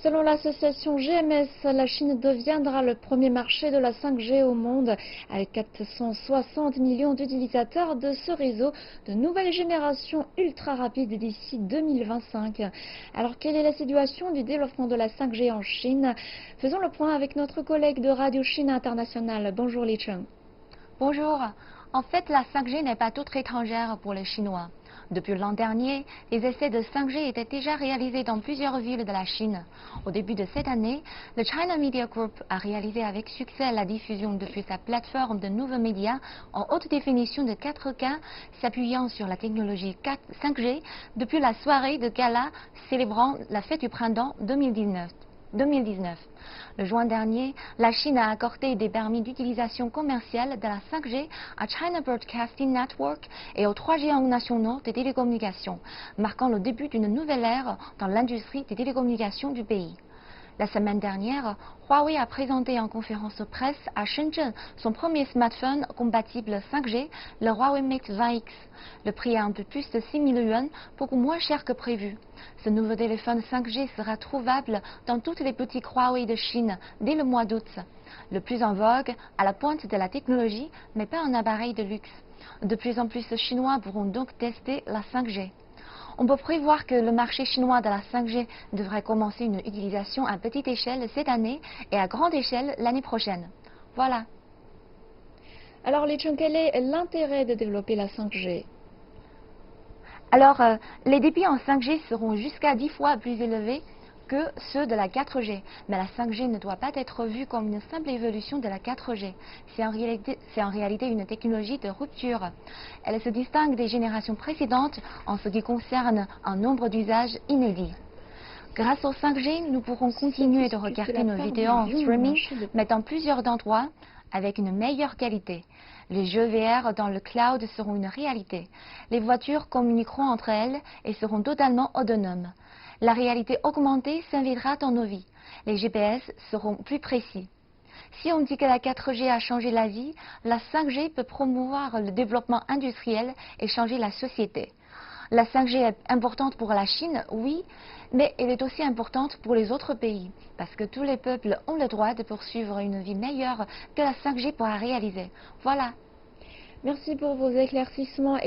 Selon l'association GMS, la Chine deviendra le premier marché de la 5G au monde, avec 460 millions d'utilisateurs de ce réseau de nouvelle génération ultra rapide d'ici 2025. Alors, quelle est la situation du développement de la 5G en Chine? Faisons le point avec notre collègue de Radio Chine Internationale. Bonjour Li Cheng. Bonjour. En fait, la 5G n'est pas toute étrangère pour les Chinois. Depuis l'an dernier, les essais de 5G étaient déjà réalisés dans plusieurs villes de la Chine. Au début de cette année, le China Media Group a réalisé avec succès la diffusion depuis sa plateforme de nouveaux médias en haute définition de 4K, s'appuyant sur la technologie 5G depuis la soirée de gala célébrant la fête du printemps 2019. Le juin dernier, la Chine a accordé des permis d'utilisation commerciale de la 5G à China Broadcasting Network et aux trois géants nationaux des télécommunications, marquant le début d'une nouvelle ère dans l'industrie des télécommunications du pays. La semaine dernière, Huawei a présenté en conférence de presse à Shenzhen son premier smartphone compatible 5G, le Huawei Mate 20X. Le prix est un peu plus de 6 000 yuan, beaucoup moins cher que prévu. Ce nouveau téléphone 5G sera trouvable dans toutes les boutiques Huawei de Chine dès le mois d'août. Le plus en vogue, à la pointe de la technologie, mais pas un appareil de luxe. De plus en plus de Chinois pourront donc tester la 5G. On peut prévoir que le marché chinois de la 5G devrait commencer une utilisation à petite échelle cette année et à grande échelle l'année prochaine. Voilà. Alors Li Cheng, quel est l'intérêt de développer la 5G? Alors, les débits en 5G seront jusqu'à 10 fois plus élevés que ceux de la 4G. Mais la 5G ne doit pas être vue comme une simple évolution de la 4G. C'est en réalité une technologie de rupture. Elle se distingue des générations précédentes en ce qui concerne un nombre d'usages inédits. Grâce au 5G, nous pourrons continuer de regarder nos vidéos en streaming, mais dans plusieurs endroits, avec une meilleure qualité. Les jeux VR dans le cloud seront une réalité. Les voitures communiqueront entre elles et seront totalement autonomes. La réalité augmentée s'invitera dans nos vies. Les GPS seront plus précis. Si on dit que la 4G a changé la vie, la 5G peut promouvoir le développement industriel et changer la société. La 5G est importante pour la Chine, oui, mais elle est aussi importante pour les autres pays, parce que tous les peuples ont le droit de poursuivre une vie meilleure que la 5G pourra réaliser. Voilà. Merci pour vos éclaircissements.